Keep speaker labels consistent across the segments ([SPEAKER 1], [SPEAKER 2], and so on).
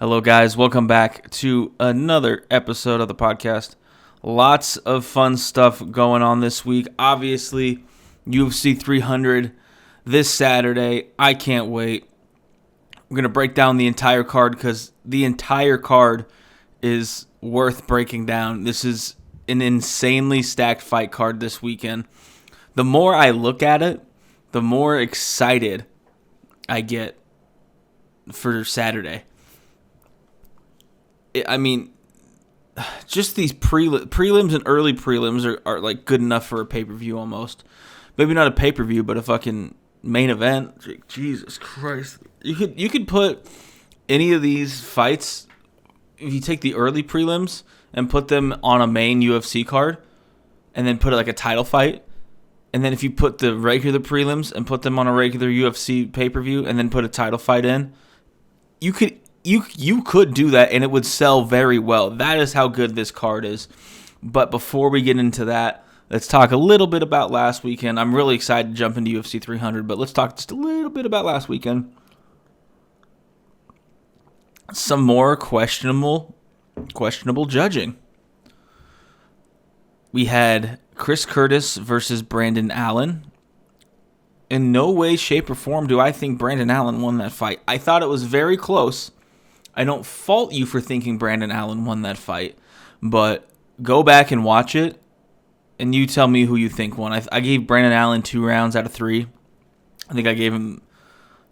[SPEAKER 1] Hello, guys. Welcome back to another episode of the podcast. Lots of fun stuff going on this week. Obviously, UFC 300 this Saturday. I can't wait. We're going to break down the entire card because the entire card is worth breaking down. This is an insanely stacked fight card this weekend. The more I look at it, the more excited I get for Saturday. Just these prelims and early prelims are like good enough for a pay-per-view almost. Maybe not a pay-per-view, but a fucking main event. Jesus Christ. You could put any of these fights, if you take the early prelims and put them on a main UFC card, and then put it like a title fight, and then if you put the regular prelims and put them on a regular UFC pay-per-view, and then put a title fight in, you could do that and it would sell very well. That is how good this card is. But before we get into that, let's talk a little bit about last weekend. I'm really excited to jump into UFC 300, but let's talk just a little bit about last weekend. Some more questionable judging. We had Chris Curtis versus Brandon Allen. In no way, shape, or form do I think Brandon Allen won that fight. I thought it was very close. I don't fault you for thinking Brandon Allen won that fight, but go back and watch it, and you tell me who you think won. I gave Brandon Allen 2 rounds out of 3. I think I gave him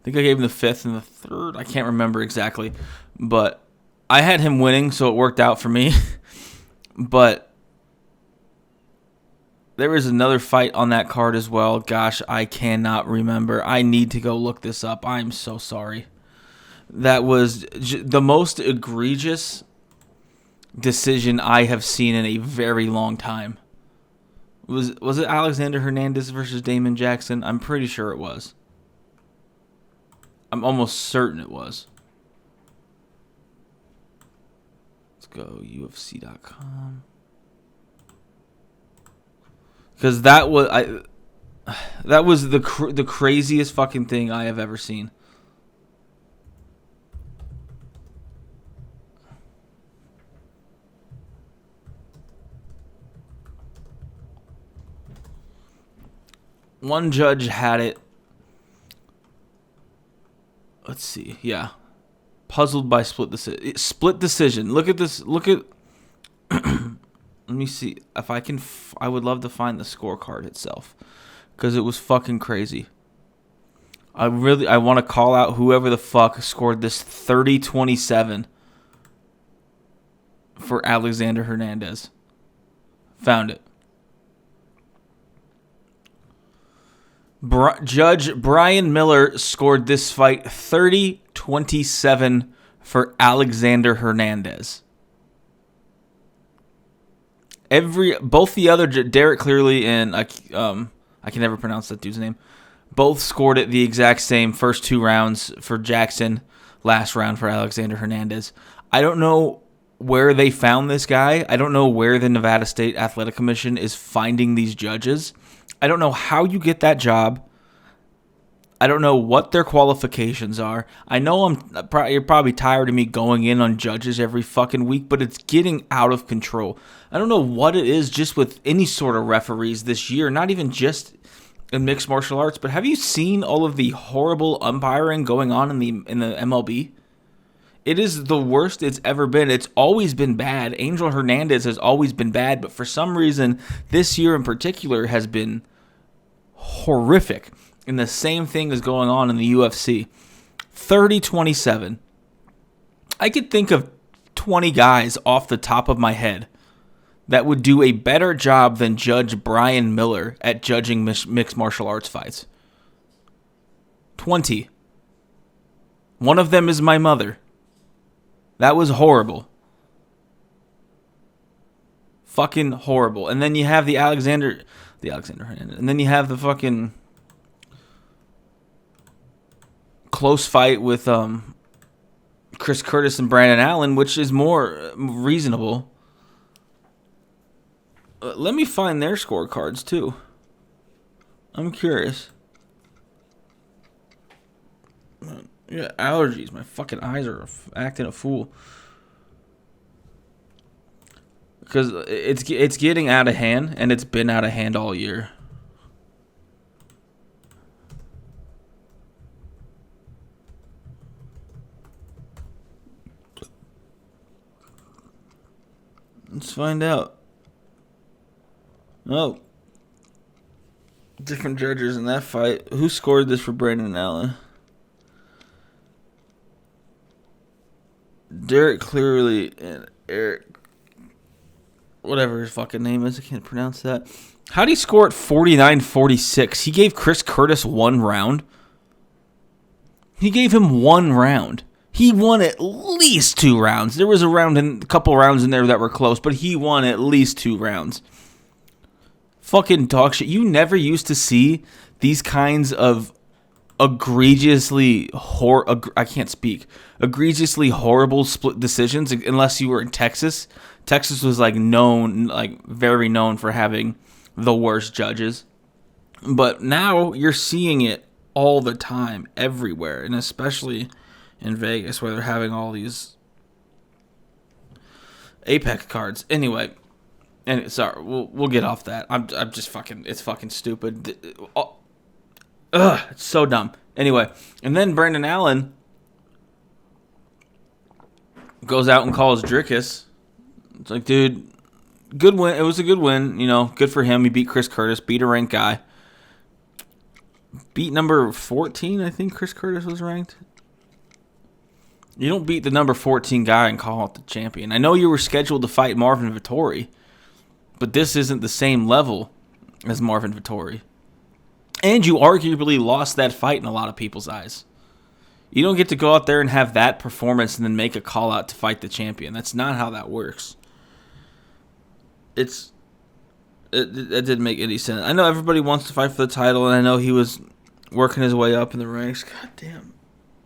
[SPEAKER 1] the fifth and the third. I can't remember exactly, but I had him winning, so it worked out for me. But there was another fight on that card as well. Gosh, I cannot remember. I need to go look this up. I'm so sorry. That was the most egregious decision I have seen in a very long time. Was it Alexander Hernandez versus Damon Jackson? I'm pretty sure it was. I'm almost certain it was. Let's go UFC.com. Because that was the craziest fucking thing I have ever seen. One judge had it. Let's see. Yeah. Puzzled by split decision. Look at this. Let me see if I can. I would love to find the scorecard itself because it was fucking crazy. I want to call out whoever the fuck scored this 30-27 for Alexander Hernandez. Found it. Judge Brian Miller scored this fight 30-27 for Alexander Hernandez. Both the other Derek Clearly and I can never pronounce that dude's name. Both scored it the exact same first 2 rounds for Jackson, last round for Alexander Hernandez. I don't know where they found this guy. I don't know where the Nevada State Athletic Commission is finding these judges. I don't know how you get that job. I don't know what their qualifications are. I know you're probably tired of me going in on judges every fucking week, but it's getting out of control. I don't know what it is just with any sort of referees this year, not even just in mixed martial arts, but have you seen all of the horrible umpiring going on in the MLB? It is the worst it's ever been. It's always been bad. Angel Hernandez has always been bad, but for some reason, this year in particular has been horrific. And the same thing is going on in the UFC. 30-27. I could think of 20 guys off the top of my head that would do a better job than Judge Brian Miller at judging mixed martial arts fights. 20. One of them is my mother. That was horrible. Fucking horrible. And then you have the Alexander Hernandez. And then you have the fucking close fight with Chris Curtis and Brandon Allen, which is more reasonable. Let me find their scorecards too. I'm curious. Yeah, allergies. My fucking eyes are acting a fool. Because it's getting out of hand, and it's been out of hand all year. Let's find out. Oh. Different judges in that fight. Who scored this for Brandon Allen? Derek Clearly and Eric, whatever his fucking name is, I can't pronounce that. How'd he score at 49-46? He gave Chris Curtis 1 round. He gave him 1 round. He won at least 2 rounds. There was a couple rounds in there that were close, but he won at least 2 rounds. Fucking dog shit. You never used to see these kinds of egregiously horrible split decisions unless you were in Texas. Texas was very known for having the worst judges. But now you're seeing it all the time, everywhere, and especially in Vegas where they're having all these Apex cards. Anyway, and sorry, we'll get off that. I'm just fucking, it's fucking stupid. It's so dumb. Anyway, and then Brandon Allen goes out and calls Dricus. It's like, dude, good win. It was a good win. Good for him. He beat Chris Curtis, beat a ranked guy. Beat number 14, I think Chris Curtis was ranked. You don't beat the number 14 guy and call out the champion. I know you were scheduled to fight Marvin Vettori, but this isn't the same level as Marvin Vettori. And you arguably lost that fight in a lot of people's eyes. You don't get to go out there and have that performance and then make a call out to fight the champion. That's not how that works. It didn't make any sense. I know everybody wants to fight for the title, and I know he was working his way up in the ranks. God damn.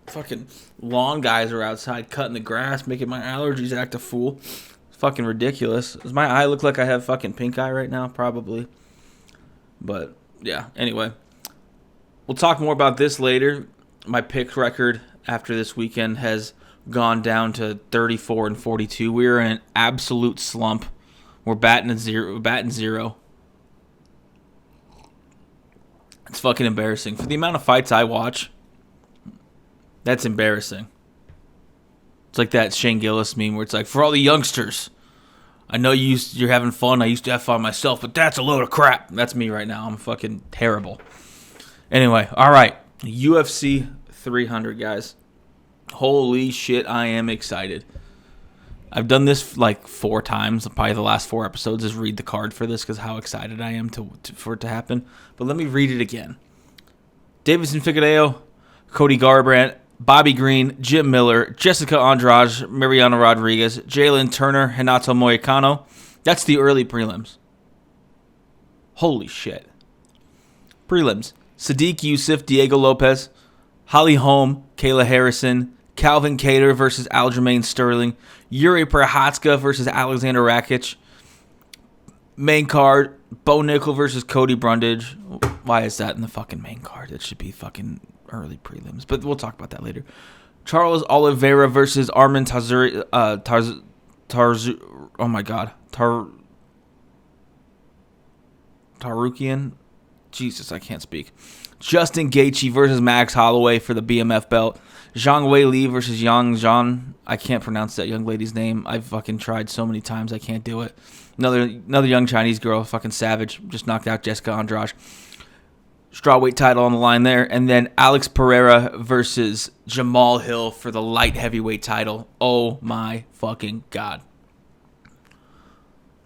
[SPEAKER 1] Fucking lawn guys are outside cutting the grass, making my allergies act a fool. It's fucking ridiculous. Does my eye look like I have fucking pink eye right now? Probably. But, yeah. Anyway. We'll talk more about this later. My pick record after this weekend has gone down to 34-42. We're in an absolute slump. We're batting zero. It's fucking embarrassing. For the amount of fights I watch, that's embarrassing. It's like that Shane Gillis meme where it's like, for all the youngsters, I know you're having fun. I used to have fun myself, but that's a load of crap. That's me right now. I'm fucking terrible. Anyway, all right. UFC 300, guys. Holy shit, I am excited. I've done this like 4 times. Probably the last 4 episodes is read the card for this because how excited I am for it to happen. But let me read it again. Deiveson Figueiredo, Cody Garbrandt, Bobby Green, Jim Miller, Jessica Andrade, Mariana Rodriguez, Jalen Turner, Renato Moicano. That's the early prelims. Holy shit. Prelims. Sadiq Youssef, Diego Lopez, Holly Holm, Kayla Harrison, Calvin Kattar versus Aljamain Sterling, Yuri Prochazka versus Alexander Rakic, main card, Bo Nickel versus Cody Brundage. Why is that in the fucking main card? It should be fucking early prelims, but we'll talk about that later. Charles Oliveira versus Armin Tarukian. Jesus, I can't speak. Justin Gaethje versus Max Holloway for the BMF belt. Zhang Wei Li versus Yang Zhan. I can't pronounce that young lady's name. I've fucking tried so many times. I can't do it. Another young Chinese girl, fucking savage. Just knocked out Jessica Andrade. Strawweight title on the line there. And then Alex Pereira versus Jamal Hill for the light heavyweight title. Oh my fucking God.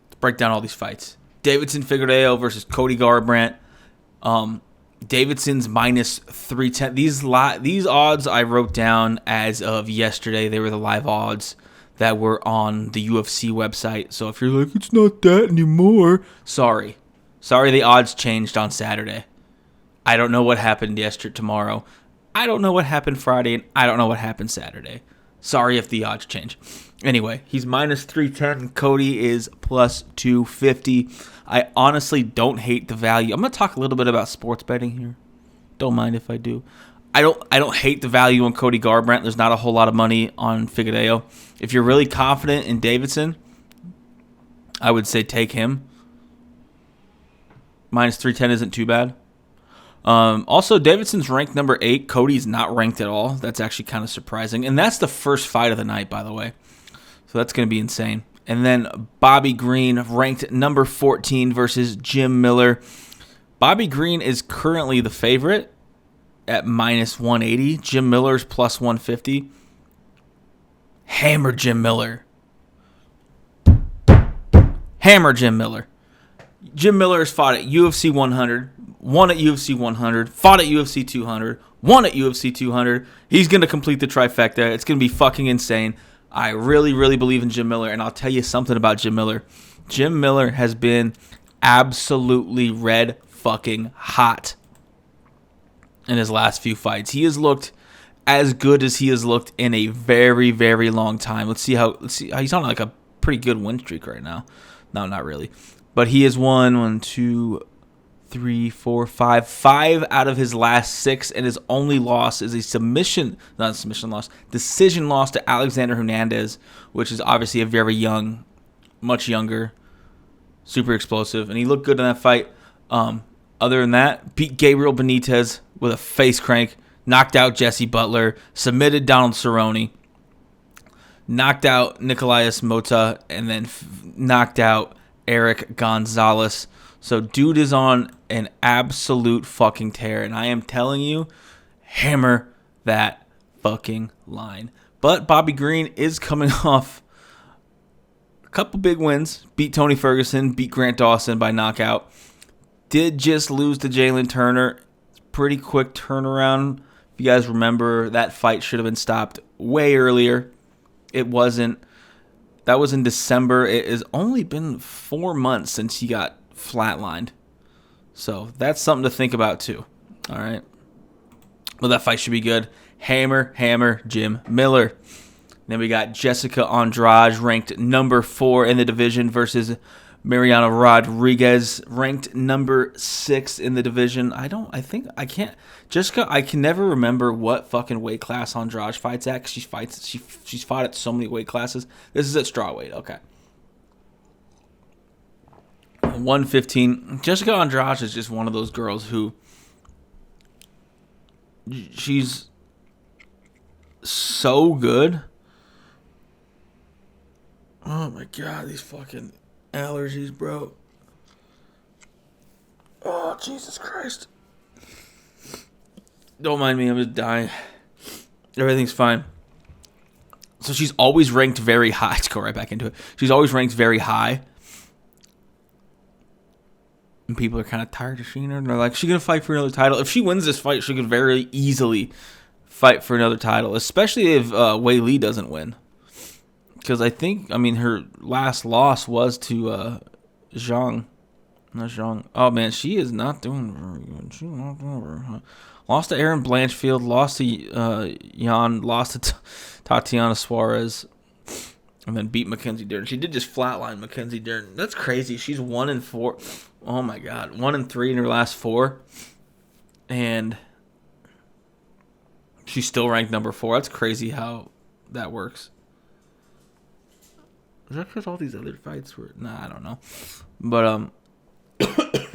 [SPEAKER 1] Let's break down all these fights. Deiveson Figueiredo versus Cody Garbrandt. Davidson's minus 310. These odds I wrote down as of yesterday. They were the live odds that were on the UFC website. So if you're like, it's not that anymore, sorry, the odds changed on Saturday. I don't know what happened tomorrow. I don't know what happened Friday, and I don't know what happened Saturday. Sorry if the odds change. Anyway, he's minus 310. Cody is plus 250. I honestly don't hate the value. I'm going to talk a little bit about sports betting here. Don't mind if I do. I don't hate the value on Cody Garbrandt. There's not a whole lot of money on Figueiredo. If you're really confident in Davidson, I would say take him. Minus 310 isn't too bad. Also, Davidson's ranked number 8. Cody's not ranked at all. That's actually kind of surprising. And that's the first fight of the night, by the way. So that's going to be insane. And then Bobby Green ranked number 14 versus Jim Miller. Bobby Green is currently the favorite at minus 180. Jim Miller's plus 150. Hammer Jim Miller. Hammer Jim Miller. Jim Miller has fought at UFC 100, won at UFC 100, fought at UFC 200, won at UFC 200. He's going to complete the trifecta. It's going to be fucking insane. I really, really believe in Jim Miller, and I'll tell you something about Jim Miller. Jim Miller has been absolutely red fucking hot in his last few fights. He has looked as good as he has looked in a very, very long time. Let's see how he's on like a pretty good win streak right now. No, not really. But he has won 5 out of his last 6, and his only loss is a decision loss to Alexander Hernandez, which is obviously a very young, much younger, super explosive, and he looked good in that fight. Other than that, beat Gabriel Benitez with a face crank, knocked out Jesse Butler, submitted Donald Cerrone, knocked out Nicolaius Mota, and then knocked out Eric Gonzalez. So dude is on an absolute fucking tear, and I am telling you, hammer that fucking line. But Bobby Green is coming off a couple big wins. Beat Tony Ferguson, beat Grant Dawson by knockout. Did just lose to Jalen Turner. Pretty quick turnaround. If you guys remember, that fight should have been stopped way earlier. It wasn't. That was in December. It has only been 4 months since he got flatlined. So that's something to think about too. All right. Well, that fight should be good. Hammer, Jim Miller. Then we got Jessica Andrade, ranked number 4 in the division, versus Mariana Rodriguez, ranked number 6 in the division. Jessica, I can never remember what fucking weight class Andrade fights at, because she's fought at so many weight classes. This is at strawweight, okay. 115. Jessica Andrade is just one of those girls who, she's so good. Oh my god, these fucking allergies, bro. Oh, Jesus Christ. Don't mind me, I'm just dying. Everything's fine. So she's always ranked very high. Let's go right back into it. She's always ranked very high. And people are kind of tired of seeing her. And they're like, she's going to fight for another title. If she wins this fight, she could very easily fight for another title. Especially if Wei Li doesn't win. Because her last loss was to Zhang. Not Zhang. Oh, man, she is not doing very good. She's not doing very high. Lost to Erin Blanchfield. Lost to Jan. Lost to Tatiana Suarez. And then beat Mackenzie Dern. She did just flatline Mackenzie Dern. That's crazy. She's 1-4. Oh, my God. 1-3 in her last 4. And she's still ranked number 4. That's crazy how that works. Is that because all these other fights were... Nah, I don't know. But,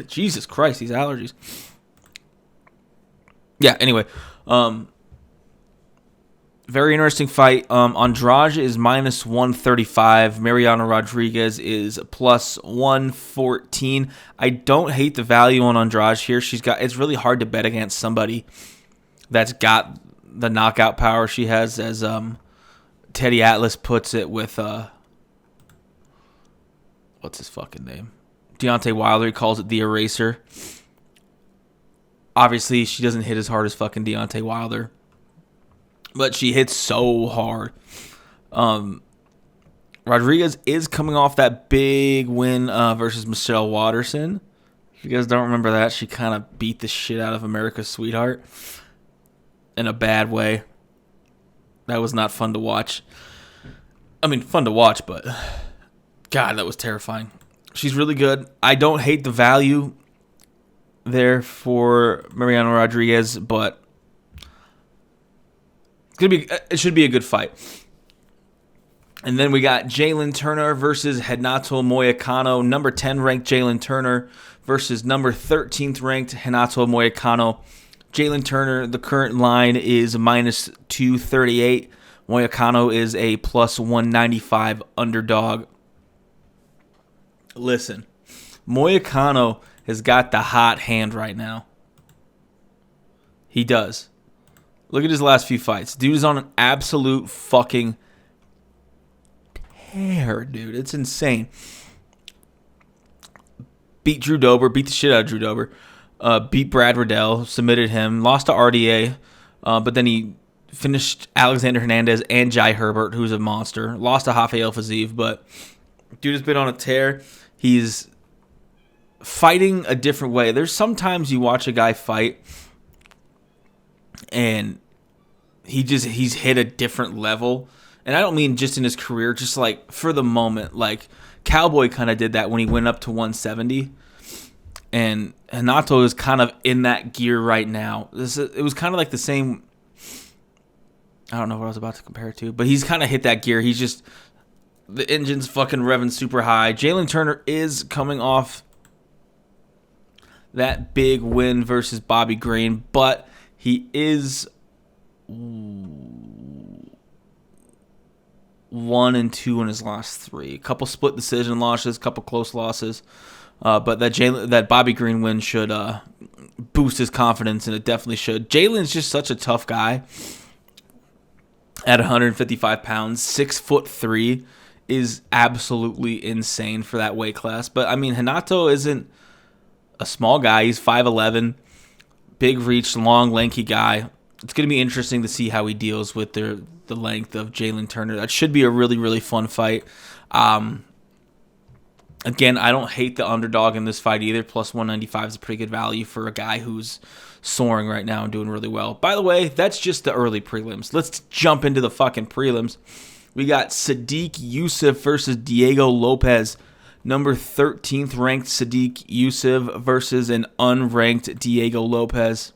[SPEAKER 1] Jesus Christ, these allergies. Yeah, anyway. Very interesting fight. Andrade is minus 135. Mariana Rodriguez is plus 114. I don't hate the value on Andrade here. It's really hard to bet against somebody that's got the knockout power she has, as Teddy Atlas puts it with what's his fucking name? Deontay Wilder. He calls it the eraser. Obviously, she doesn't hit as hard as fucking Deontay Wilder, but she hits so hard. Rodriguez is coming off that big win versus Michelle Watterson. If you guys don't remember that, she kind of beat the shit out of America's Sweetheart in a bad way. That was not fun to watch. I mean, fun to watch, but God, that was terrifying. She's really good. I don't hate the value there for Mariana Rodriguez, but It should be a good fight. And then we got Jalen Turner versus Renato Moicano. Number 10 ranked Jalen Turner versus number 13th ranked Renato Moicano. Jalen Turner, the current line is minus 238. Moicano is a plus 195 underdog. Listen, Moicano has got the hot hand right now. He does. Look at his last few fights. Dude is on an absolute fucking tear, dude. It's insane. Beat Drew Dober. Beat the shit out of Drew Dober. Beat Brad Riddell. Submitted him. Lost to RDA. But then he finished Alexander Hernandez and Jai Herbert, who's a monster. Lost to Rafael Fiziev. But dude has been on a tear. He's fighting a different way. There's sometimes you watch a guy fight and he's hit a different level. And I don't mean just in his career, just like for the moment. Like Cowboy kind of did that when he went up to 170. And Renato is kind of in that gear right now. It was kind of like the same. I don't know what I was about to compare it to, but he's kind of hit that gear. He's just, the engine's fucking revving super high. Jalen Turner is coming off that big win versus Bobby Green, but he is 1-2 in his last 3. A couple split decision losses, a couple close losses. But that Bobby Green win should boost his confidence, and it definitely should. Jalen's just such a tough guy. At 155 pounds, 6'3" is absolutely insane for that weight class. But I mean, Renato isn't a small guy. He's 5'11", big reach, long, lanky guy. It's going to be interesting to see how he deals with the length of Jalen Turner. That should be a really, really fun fight. Again, I don't hate the underdog in this fight either. Plus 195 is a pretty good value for a guy who's soaring right now and doing really well. By the way, that's just the early prelims. Let's jump into the fucking prelims. We got Sadiq Youssef versus Diego Lopez. Number 13th ranked Sadiq Youssef versus an unranked Diego Lopez.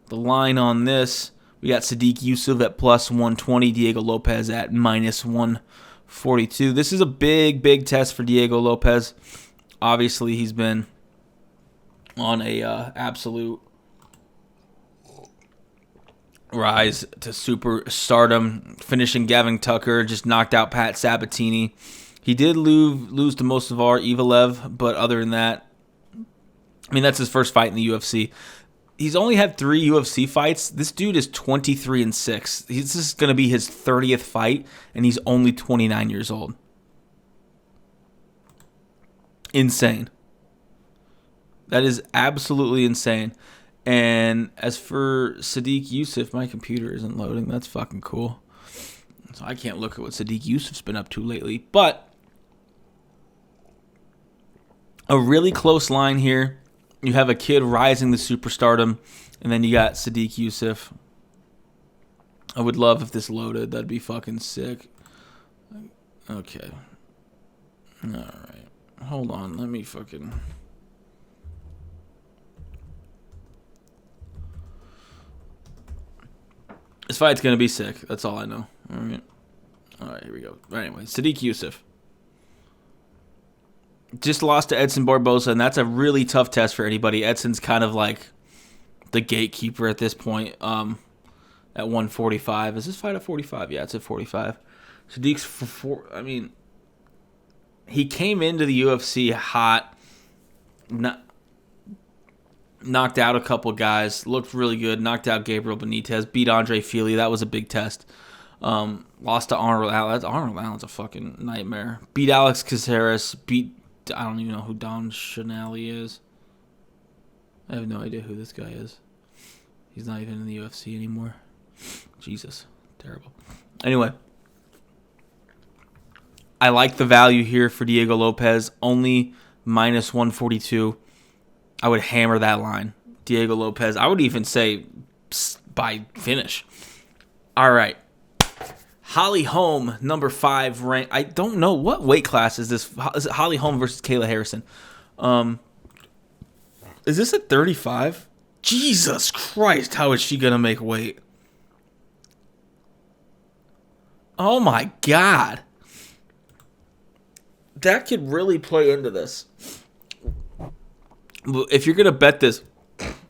[SPEAKER 1] The line on this, we got Sadiq Youssef at plus 120, Diego Lopez at minus 142. This is a big, big test for Diego Lopez. Obviously, he's been on a absolute rise to superstardom, finishing Gavin Tucker, just knocked out Pat Sabatini. He did lose to Mostavar Evalev, but other than that, I mean, that's his first fight in the UFC. He's only had 3 UFC fights. This dude is 23-6. This is going to be his 30th fight, and he's only 29 years old. Insane. That is absolutely insane. And as for Sadiq Youssef, my computer isn't loading. That's fucking cool. So I can't look at what Sadiq Youssef's been up to lately. But a really close line here. You have a kid rising to superstardom, and then you got Sadiq Youssef. I would love if this loaded. That'd be fucking sick. Okay. All right. Hold on. Let me fucking... This fight's going to be sick. That's all I know. All right, here we go. Anyway, Sadiq Youssef just lost to Edson Barboza, and that's a really tough test for anybody. Edson's kind of like the gatekeeper at this point at 145. Is this fight at 45? Yeah, it's at 45. Sadiq's I mean, he came into the UFC hot, knocked out a couple guys, looked really good, knocked out Gabriel Benitez, beat Andre Fili. That was a big test. Lost to Arnold Allen. Arnold Allen's a fucking nightmare. Beat Alex Caceres, I don't even know who Don Chanelli is. I have no idea who this guy is. He's not even in the UFC anymore. Jesus. Terrible. Anyway. I like the value here for Diego Lopez. Only minus 142. I would hammer that line. Diego Lopez. I would even say by finish. All right. Holly Holm, number 5 ranked. I don't know what weight class is this. Is it Holly Holm versus Kayla Harrison? Is this at 35? Jesus Christ, how is she gonna make weight? Oh my God. That could really play into this. If you're going to bet this,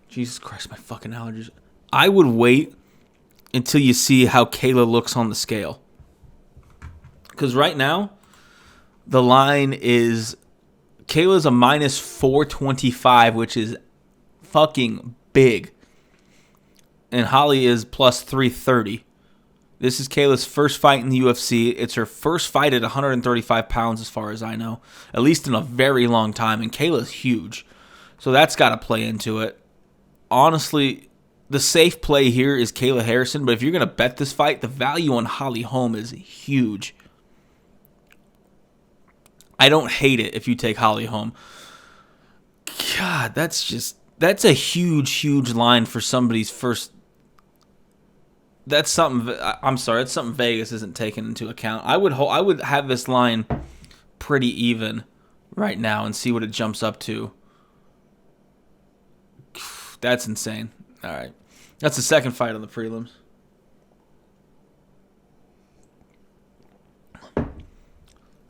[SPEAKER 1] Jesus Christ, my fucking allergies. I would wait until you see how Kayla looks on the scale. Because right now, the line is Kayla's a minus 425, which is fucking big. And Holly is plus 330. This is Kayla's first fight in the UFC. It's her first fight at 135 pounds as far as I know. At least in a very long time. And Kayla's huge. So that's got to play into it. Honestly, the safe play here is Kayla Harrison. But if you're going to bet this fight, the value on Holly Holm is huge. I don't hate it if you take Holly Holm. God, that's a huge line for somebody's first. That's something. I'm sorry, that's something Vegas isn't taking into account. I would have this line pretty even right now and see what it jumps up to. That's insane. All right, that's the second fight on the prelims.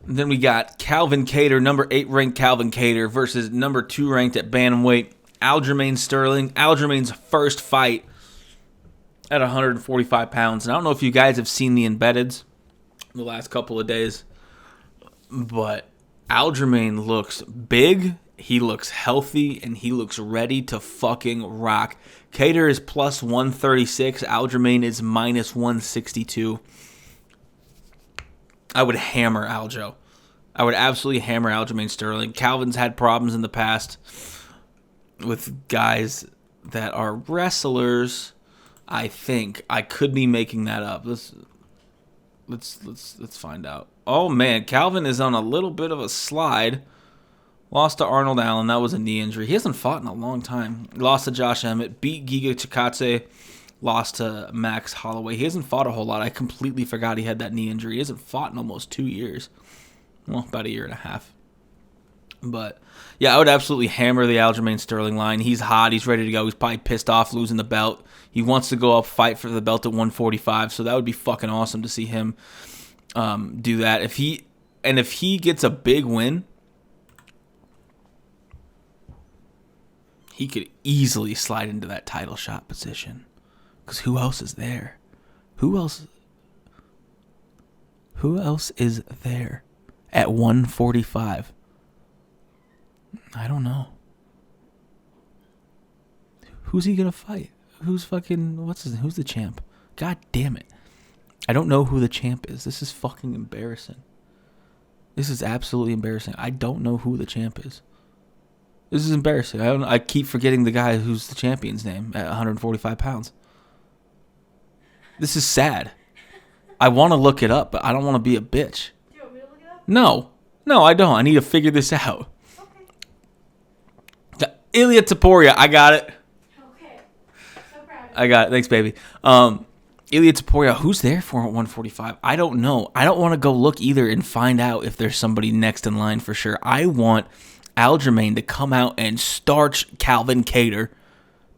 [SPEAKER 1] And then we got Calvin Kattar, number 8 ranked Calvin Kattar versus number 2 ranked at bantamweight Aljamain Sterling. Aljamain's first fight at 145 pounds. And I don't know if you guys have seen the embeddeds the last couple of days, but Aljamain looks big, he looks healthy, and he looks ready to fucking rock. Kattar is plus 136. Aljamain is minus 162. I would hammer Aljo. I would absolutely hammer Aljamain Sterling. Calvin's had problems in the past with guys that are wrestlers. I think I could be making that up. Let's find out. Oh man, Calvin is on a little bit of a slide. Lost to Arnold Allen. That was a knee injury. He hasn't fought in a long time. Lost to Josh Emmett. Beat Giga Chikadze. Lost to Max Holloway. He hasn't fought a whole lot. I completely forgot he had that knee injury. He hasn't fought in almost 2 years. Well, about a year and a half. But, yeah, I would absolutely hammer the Aljamain Sterling line. He's hot. He's ready to go. He's probably pissed off losing the belt. He wants to go up, fight for the belt at 145. So that would be fucking awesome to see him do that. If he gets a big win, he could easily slide into that title shot position. Because who else is there? Who else is there at 145? I don't know. Who's he gonna fight? Who's the champ? God damn it. I don't know who the champ is. This is fucking embarrassing. This is absolutely embarrassing. I don't know who the champ is. This is embarrassing. I keep forgetting the guy who's the champion's name at 145 pounds. This is sad. I want to look it up, but I don't want to be a bitch.
[SPEAKER 2] Do you want me to look it up?
[SPEAKER 1] No, I don't. I need to figure this out. Okay. Ilya Taporia, I got it.
[SPEAKER 2] Okay. So proud of you.
[SPEAKER 1] I got it. Thanks, baby. Ilya Taporia, who's there for at 145? I don't know. I don't want to go look either and find out if there's somebody next in line for sure. I want Aljamain to come out and starch Calvin Kattar.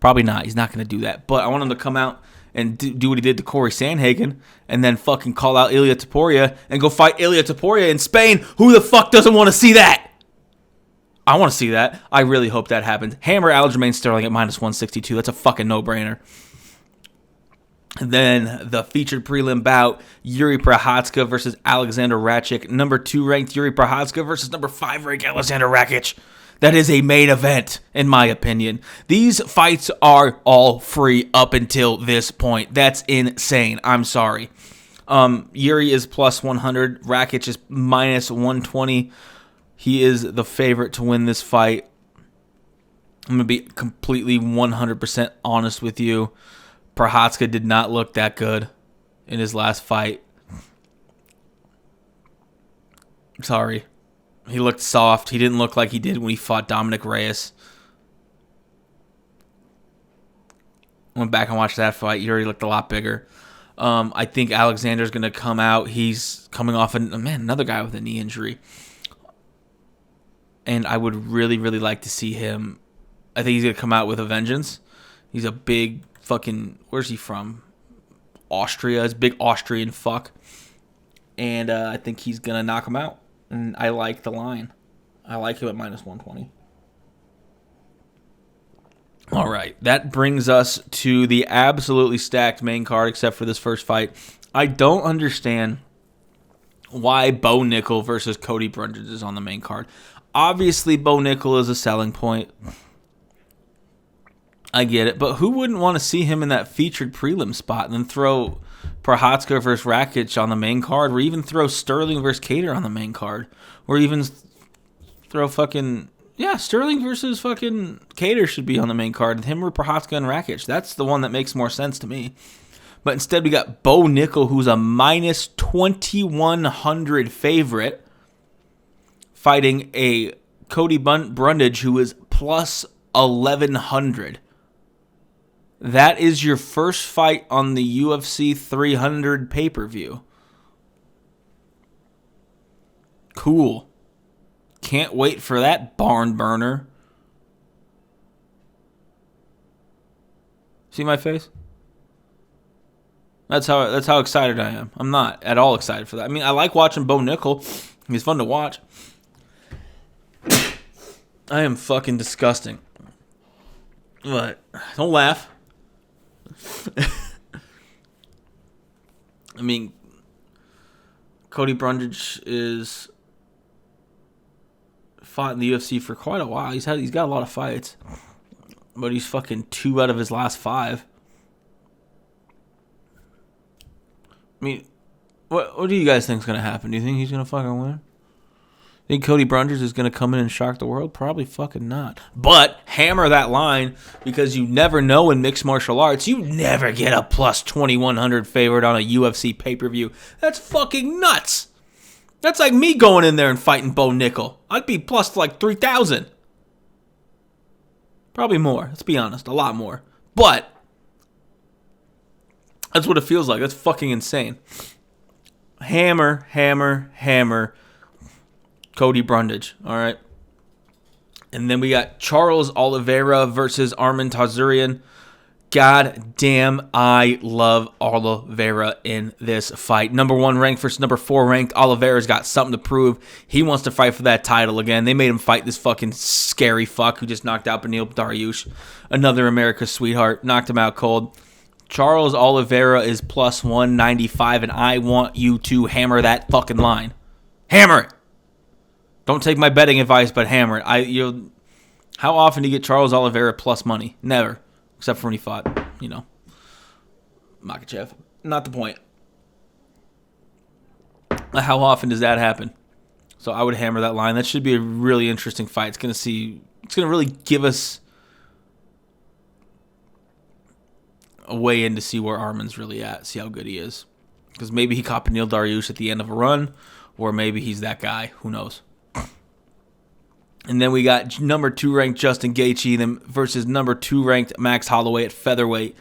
[SPEAKER 1] Probably not. He's not going to do that. But I want him to come out and do what he did to Corey Sandhagen and then fucking call out Ilya Taporia and go fight Ilya Taporia in Spain. Who the fuck doesn't want to see that? I want to see that. I really hope that happens. Hammer Aljamain Sterling at minus 162. That's a fucking no-brainer. And then the featured prelim bout, Yuri Prochazka versus Alexander Rakic. Number 2 ranked Yuri Prochazka versus number 5 ranked Alexander Rakic. That is a main event, in my opinion. These fights are all free up until this point. That's insane. I'm sorry. Yuri is plus 100. Rakic is minus 120. He is the favorite to win this fight. I'm going to be completely 100% honest with you. Prochazka did not look that good in his last fight. Sorry. He looked soft. He didn't look like he did when he fought Dominic Reyes. Went back and watched that fight. Yuri looked a lot bigger. I think Alexander's going to come out. He's coming off another guy with a knee injury. And I would really, really like to see him. I think he's going to come out with a vengeance. He's a big fucking... Where's he from? Austria. He's a big Austrian fuck. and I think he's going to knock him out. And I like the line. I like him at minus 120. All right, that brings us to the absolutely stacked main card, except for this first fight. I don't understand why Bo Nickel versus Cody Brundage is on the main card. Obviously, Bo Nickel is a selling point. I get it, but who wouldn't want to see him in that featured prelim spot and then throw Prochazka versus Rakic on the main card, or even throw Sterling versus Cater on the main card, or even throw Sterling versus fucking Cater should be on the main card. Him or Prochazka and Rakic. That's the one that makes more sense to me. But instead we got Bo Nickel, who's a minus 2,100 favorite, fighting a Cody Brundage, who is plus 1,100. That is your first fight on the UFC 300 pay-per-view. Cool. Can't wait for that barn burner. See my face? That's how excited I am. I'm not at all excited for that. I mean, I like watching Bo Nickel. He's fun to watch. I am fucking disgusting. But don't laugh. I mean, Cody Brundage is fought in the UFC for quite a while. He's got a lot of fights, but he's fucking 2 out of his last 5. I mean, what do you guys think is gonna happen? Do you think he's gonna fucking win? Think Cody Brundage is going to come in and shock the world? Probably fucking not. But hammer that line, because you never know in mixed martial arts. You never get a plus 2,100 favorite on a UFC pay-per-view. That's fucking nuts. That's like me going in there and fighting Bo Nickel. I'd be plus like 3,000. Probably more. Let's be honest. A lot more. But that's what it feels like. That's fucking insane. Hammer, hammer, hammer. Cody Brundage, all right? And then we got Charles Oliveira versus Arman Tazarian. God damn, I love Oliveira in this fight. Number 1 ranked versus number 4 ranked. Oliveira's got something to prove. He wants to fight for that title again. They made him fight this fucking scary fuck who just knocked out Beneil Dariush. Another America's sweetheart. Knocked him out cold. Charles Oliveira is plus 195, and I want you to hammer that fucking line. Hammer it. Don't take my betting advice, but hammer it. How often do you get Charles Oliveira plus money? Never. Except for when he fought, Makhachev. Not the point. How often does that happen? So I would hammer that line. That should be a really interesting fight. It's going to really give us a way in to see where Arman's really at, see how good he is. Because maybe he caught Beneil Dariush at the end of a run, or maybe he's that guy. Who knows? And then we got number 2 ranked Justin Gaethje versus number 2 ranked Max Holloway at featherweight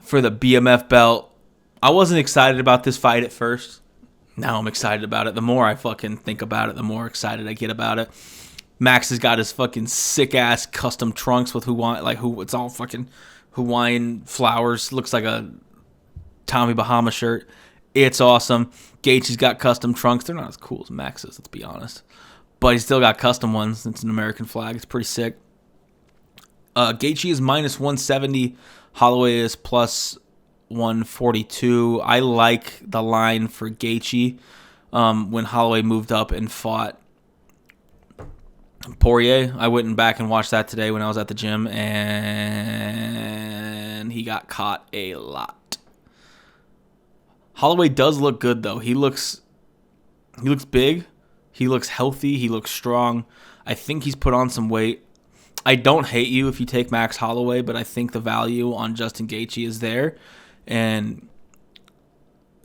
[SPEAKER 1] for the BMF belt. I wasn't excited about this fight at first. Now I'm excited about it. The more I fucking think about it, the more excited I get about it. Max has got his fucking sick ass custom trunks with it's all fucking Hawaiian flowers. Looks like a Tommy Bahama shirt. It's awesome. Gaethje's got custom trunks. They're not as cool as Max's, let's be honest. But he's still got custom ones. It's an American flag. It's pretty sick. Gaethje is minus 170. Holloway is plus 142. I like the line for Gaethje when Holloway moved up and fought Poirier. I went back and watched that today when I was at the gym, and he got caught a lot. Holloway does look good, though. He looks big. He looks healthy. He looks strong. I think he's put on some weight. I don't hate you if you take Max Holloway, but I think the value on Justin Gaethje is there. And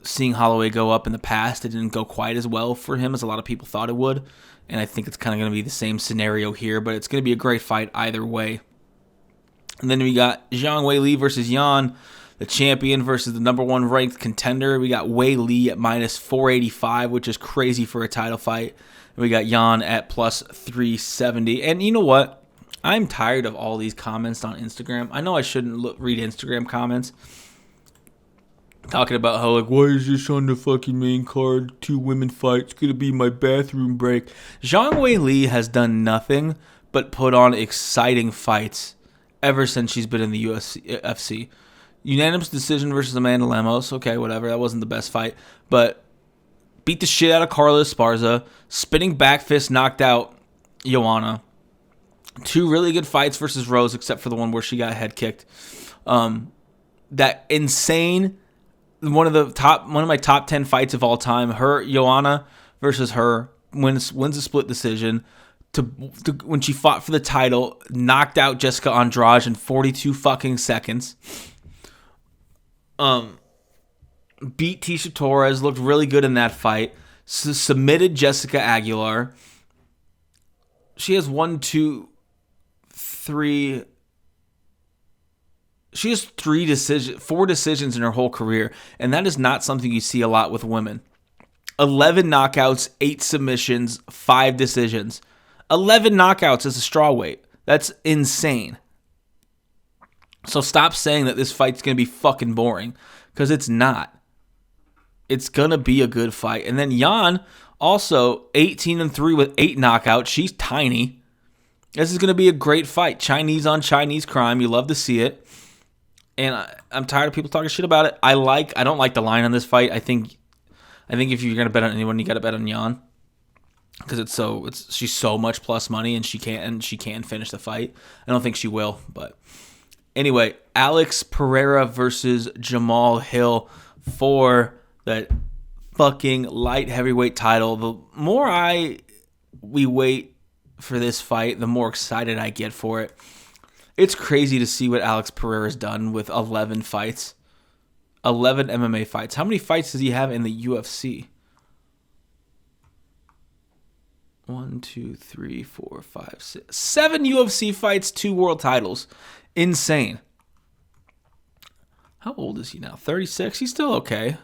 [SPEAKER 1] seeing Holloway go up in the past, it didn't go quite as well for him as a lot of people thought it would. And I think it's kind of going to be the same scenario here, but it's going to be a great fight either way. And then we got Zhang Weili versus Yan, the champion versus the number 1 ranked contender. We got Weili at minus 485, which is crazy for a title fight. And we got Yan at plus 370. And you know what? I'm tired of all these comments on Instagram. I know I shouldn't read Instagram comments, talking about how, like, why is this on the fucking main card? 2 women fight. It's going to be my bathroom break. Zhang Weili has done nothing but put on exciting fights ever since she's been in the UFC. Unanimous decision versus Amanda Lemos. Okay, whatever. That wasn't the best fight. But beat the shit out of Carla Esparza. Spinning back fist knocked out Joanna. 2 really good fights versus Rose, except for the one where she got head kicked. That insane, one of my top 10 fights of all time. Her Joanna versus her wins a split decision. To when she fought for the title, knocked out Jessica Andrade in 42 fucking seconds. Beat Tisha Torres, looked really good in that fight. Submitted Jessica Aguilar. She has 4 decisions in her whole career, and that is not something you see a lot with women. 11 knockouts, 8 submissions, 5 decisions. 11 knockouts as a strawweight. That's insane. So stop saying that this fight's going to be fucking boring, because it's not. It's going to be a good fight. And then Yan, also 18-3 with 8 knockouts. She's tiny. This is going to be a great fight. Chinese on Chinese crime. You love to see it. And I'm tired of people talking shit about it. I don't like the line on this fight. I think if you're going to bet on anyone, you got to bet on Yan. Because she's so much plus money, and she can finish the fight. I don't think she will, but anyway, Alex Pereira versus Jamal Hill for that fucking light heavyweight title. The more we wait for this fight, the more excited I get for it. It's crazy to see what Alex Pereira's done with 11 fights. 11 MMA fights. How many fights does he have in the UFC? 1, 2, 3, 4, 5, 6, 7 UFC fights, 2 world titles. Insane. How old is he now? 36? He's still okay.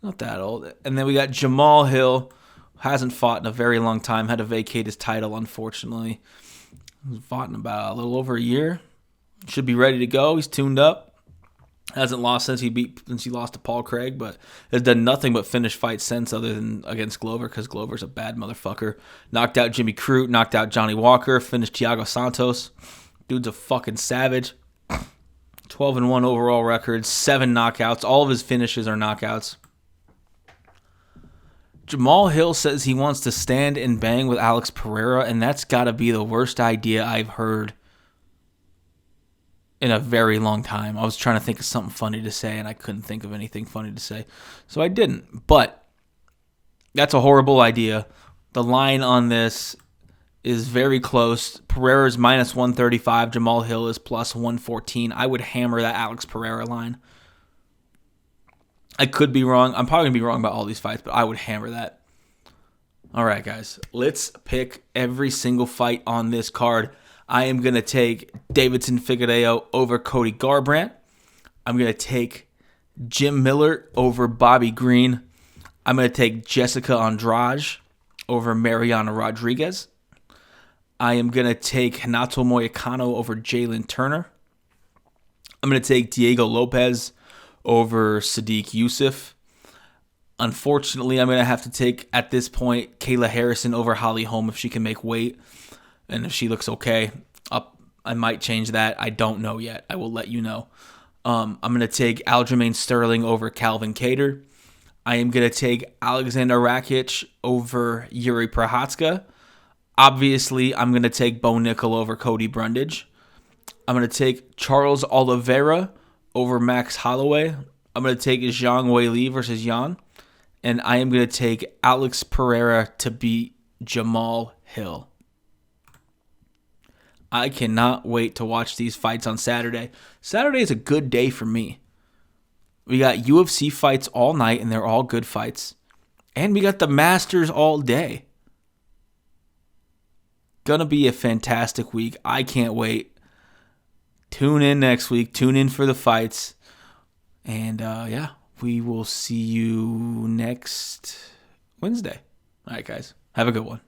[SPEAKER 1] Not that old. And then we got Jamal Hill, hasn't fought in a very long time, had to vacate his title, unfortunately. He's fought in about a little over a year. Should be ready to go. He's tuned up. Hasn't lost since he lost to Paul Craig, but has done nothing but finish fights since, other than against Glover, because Glover's a bad motherfucker. Knocked out Jimmy Crute, knocked out Johnny Walker, finished Thiago Santos. Dude's a fucking savage. 12-1 overall record, 7 knockouts. All of his finishes are knockouts. Jamal Hill says he wants to stand and bang with Alex Pereira, and that's got to be the worst idea I've heard in a very long time. I was trying to think of something funny to say, and I couldn't think of anything funny to say, so I didn't. But that's a horrible idea. The line on this is very close. Pereira's minus 135. Jamal Hill is plus 114. I would hammer that Alex Pereira line. I could be wrong. I'm probably going to be wrong about all these fights, but I would hammer that. All right, guys. Let's pick every single fight on this card. I am going to take Davidson Figueiredo over Cody Garbrandt. I'm going to take Jim Miller over Bobby Green. I'm going to take Jessica Andrade over Mariana Rodriguez. I am going to take Renato Moicano over Jalen Turner. I'm going to take Diego Lopez over Sadiq Youssef. Unfortunately, I'm going to have to take, at this point, Kayla Harrison over Holly Holm if she can make weight. And if she looks okay, I might change that. I don't know yet. I will let you know. I'm going to take Aljamain Sterling over Calvin Kattar. I am going to take Alexander Rakic over Yuri Prochazka. Obviously, I'm going to take Bo Nickel over Cody Brundage. I'm going to take Charles Oliveira over Max Holloway. I'm going to take Zhang Weili versus Yan. And I am going to take Alex Pereira to beat Jamal Hill. I cannot wait to watch these fights on Saturday. Saturday is a good day for me. We got UFC fights all night, and they're all good fights. And we got the Masters all day. Gonna be a fantastic week. I can't wait. Tune in next week. Tune in for the fights. And we will see you next Wednesday. All right, guys. Have a good one.